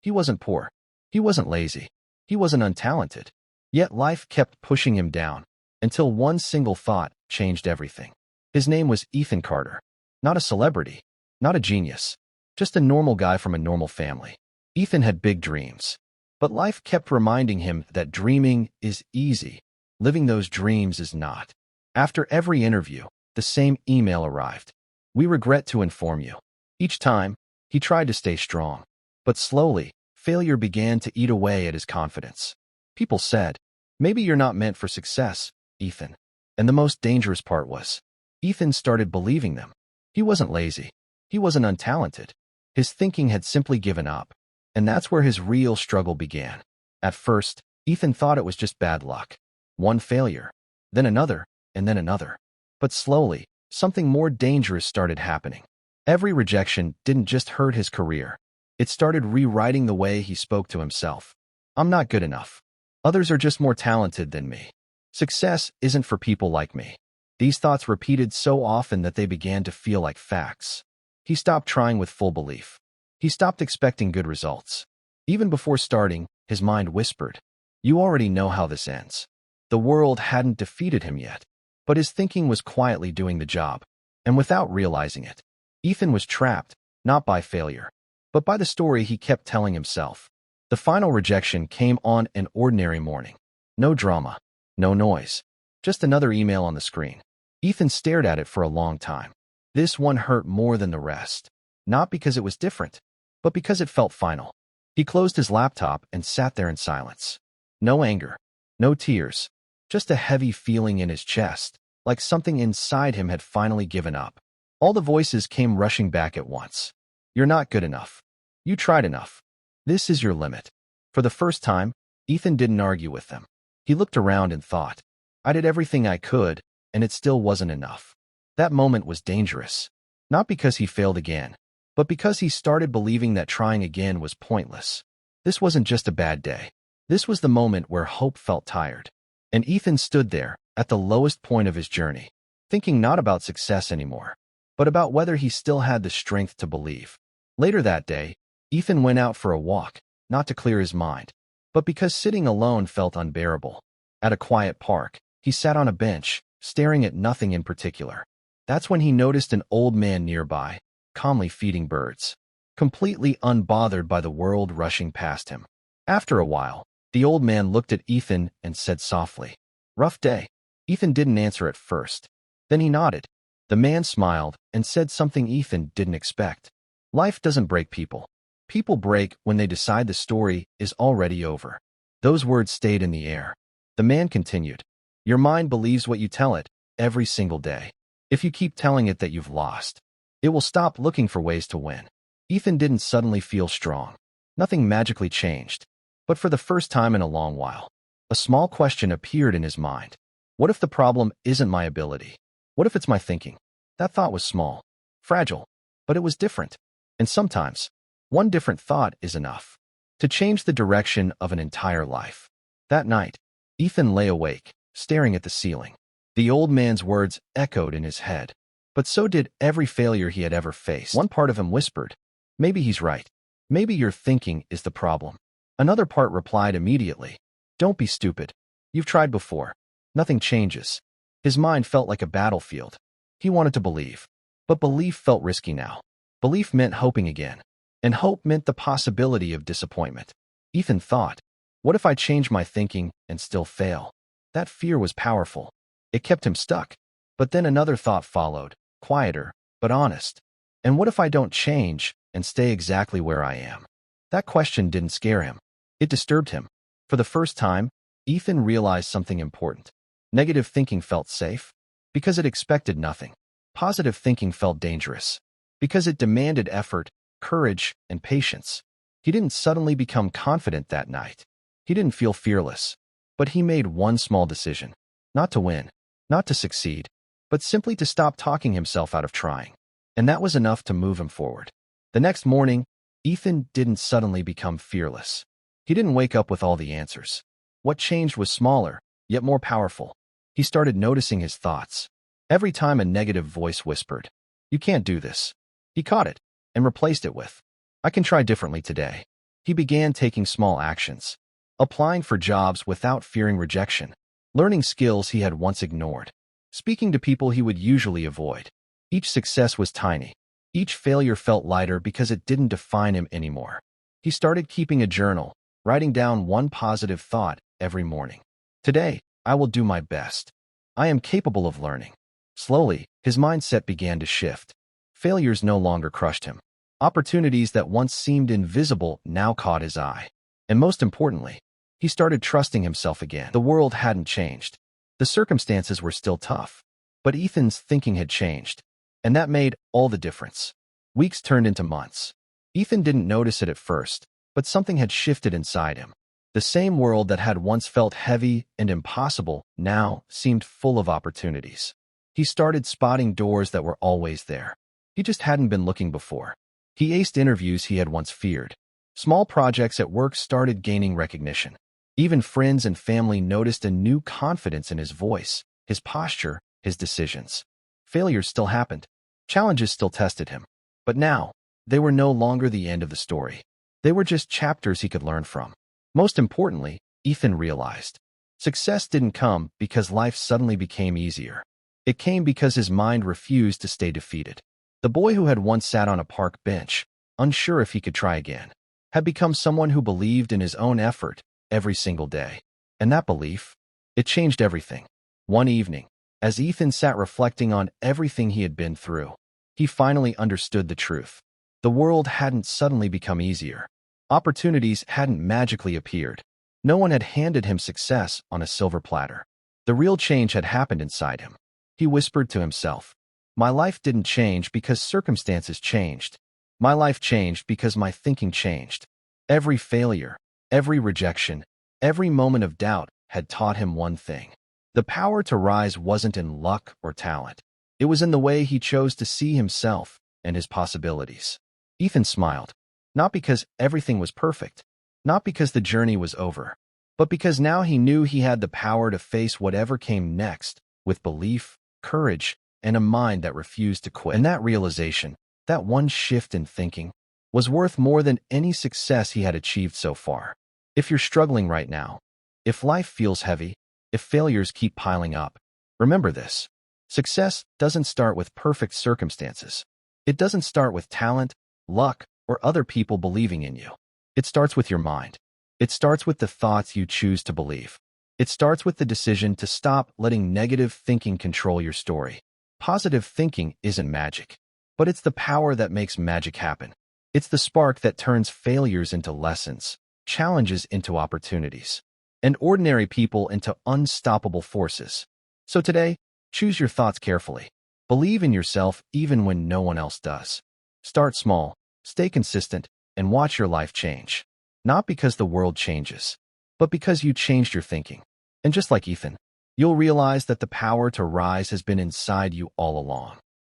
He wasn't poor. He wasn't lazy. He wasn't untalented. Yet life kept pushing him down until one single thought changed everything. His name was Ethan Carter. Not a celebrity, not a genius, just a normal guy from a normal family. Ethan had big dreams, but life kept reminding him that dreaming is easy. Living those dreams is not. After every interview, the same email arrived. We regret to inform you. Each time, he tried to stay strong, but slowly, failure began to eat away at his confidence. People said, maybe you're not meant for success, Ethan. And the most dangerous part was, Ethan started believing them. He wasn't lazy. He wasn't untalented. His thinking had simply given up. And that's where his real struggle began. At first, Ethan thought it was just bad luck. One failure, then another, and then another. But slowly, something more dangerous started happening. Every rejection didn't just hurt his career. It started rewriting the way he spoke to himself. I'm not good enough. Others are just more talented than me. Success isn't for people like me. These thoughts repeated so often that they began to feel like facts. He stopped trying with full belief. He stopped expecting good results. Even before starting, his mind whispered, you already know how this ends. The world hadn't defeated him yet, but his thinking was quietly doing the job. And without realizing it, Ethan was trapped, not by failure, but by the story he kept telling himself. The final rejection came on an ordinary morning. No drama, no noise, just another email on the screen. Ethan stared at it for a long time. This one hurt more than the rest, not because it was different, but because it felt final. He closed his laptop and sat there in silence. No anger, no tears, just a heavy feeling in his chest, like something inside him had finally given up. All the voices came rushing back at once. You're not good enough. You tried enough. This is your limit. For the first time, Ethan didn't argue with them. He looked around and thought, I did everything I could, and it still wasn't enough. That moment was dangerous, not because he failed again, but because he started believing that trying again was pointless. This wasn't just a bad day. This was the moment where hope felt tired. And Ethan stood there, at the lowest point of his journey, thinking not about success anymore, but about whether he still had the strength to believe. Later that day, Ethan went out for a walk, not to clear his mind, but because sitting alone felt unbearable. At a quiet park, he sat on a bench, staring at nothing in particular. That's when he noticed an old man nearby, calmly feeding birds, completely unbothered by the world rushing past him. After a while, the old man looked at Ethan and said softly, rough day. Ethan didn't answer at first. Then he nodded. The man smiled and said something Ethan didn't expect. Life doesn't break people. People break when they decide the story is already over. Those words stayed in the air. The man continued, your mind believes what you tell it, every single day. If you keep telling it that you've lost, it will stop looking for ways to win. Ethan didn't suddenly feel strong. Nothing magically changed. But for the first time in a long while, a small question appeared in his mind. What if the problem isn't my ability? What if it's my thinking? That thought was small, fragile, but it was different. And sometimes, one different thought is enough to change the direction of an entire life. That night, Ethan lay awake, staring at the ceiling. The old man's words echoed in his head, but so did every failure he had ever faced. One part of him whispered, maybe he's right. Maybe your thinking is the problem. Another part replied immediately, don't be stupid. You've tried before. Nothing changes. His mind felt like a battlefield. He wanted to believe, but belief felt risky now. Belief meant hoping again, and hope meant the possibility of disappointment. Ethan thought, what if I change my thinking and still fail? That fear was powerful. It kept him stuck. But then another thought followed, quieter, but honest. And what if I don't change and stay exactly where I am? That question didn't scare him. It disturbed him. For the first time, Ethan realized something important. Negative thinking felt safe because it expected nothing. Positive thinking felt dangerous because it demanded effort, courage, and patience. He didn't suddenly become confident that night. He didn't feel fearless, but he made one small decision. Not to win, not to succeed, but simply to stop talking himself out of trying. And that was enough to move him forward. The next morning, Ethan didn't suddenly become fearless. He didn't wake up with all the answers. What changed was smaller, yet more powerful. He started noticing his thoughts. Every time a negative voice whispered, you can't do this, he caught it and replaced it with, I can try differently today. He began taking small actions, applying for jobs without fearing rejection, learning skills he had once ignored, speaking to people he would usually avoid. Each success was tiny. Each failure felt lighter because it didn't define him anymore. He started keeping a journal, writing down one positive thought every morning. Today, I will do my best. I am capable of learning. Slowly, his mindset began to shift. Failures no longer crushed him. Opportunities that once seemed invisible now caught his eye. And most importantly, he started trusting himself again. The world hadn't changed. The circumstances were still tough. But Ethan's thinking had changed. And that made all the difference. Weeks turned into months. Ethan didn't notice it at first, but something had shifted inside him. The same world that had once felt heavy and impossible now seemed full of opportunities. He started spotting doors that were always there. He just hadn't been looking before. He aced interviews he had once feared. Small projects at work started gaining recognition. Even friends and family noticed a new confidence in his voice, his posture, his decisions. Failures still happened. Challenges still tested him. But now, they were no longer the end of the story. They were just chapters he could learn from. Most importantly, Ethan realized, success didn't come because life suddenly became easier. It came because his mind refused to stay defeated. The boy who had once sat on a park bench, unsure if he could try again, had become someone who believed in his own effort every single day. And that belief, it changed everything. One evening, as Ethan sat reflecting on everything he had been through, he finally understood the truth. The world hadn't suddenly become easier. Opportunities hadn't magically appeared. No one had handed him success on a silver platter. The real change had happened inside him. He whispered to himself, "My life didn't change because circumstances changed. My life changed because my thinking changed." Every failure, every rejection, every moment of doubt had taught him one thing. The power to rise wasn't in luck or talent. It was in the way he chose to see himself and his possibilities. Ethan smiled. Not because everything was perfect, not because the journey was over, but because now he knew he had the power to face whatever came next with belief, courage, and a mind that refused to quit. And that realization, that one shift in thinking, was worth more than any success he had achieved so far. If you're struggling right now, if life feels heavy, if failures keep piling up, remember this. Success doesn't start with perfect circumstances. It doesn't start with talent, luck, or other people believing in you. It starts with your mind. It starts with the thoughts you choose to believe. It starts with the decision to stop letting negative thinking control your story. Positive thinking isn't magic, but it's the power that makes magic happen. It's the spark that turns failures into lessons, challenges into opportunities, and ordinary people into unstoppable forces. So today, choose your thoughts carefully. Believe in yourself even when no one else does. Start small. Stay consistent, and watch your life change. Not because the world changes, but because you changed your thinking. And just like Ethan, you'll realize that the power to rise has been inside you all along.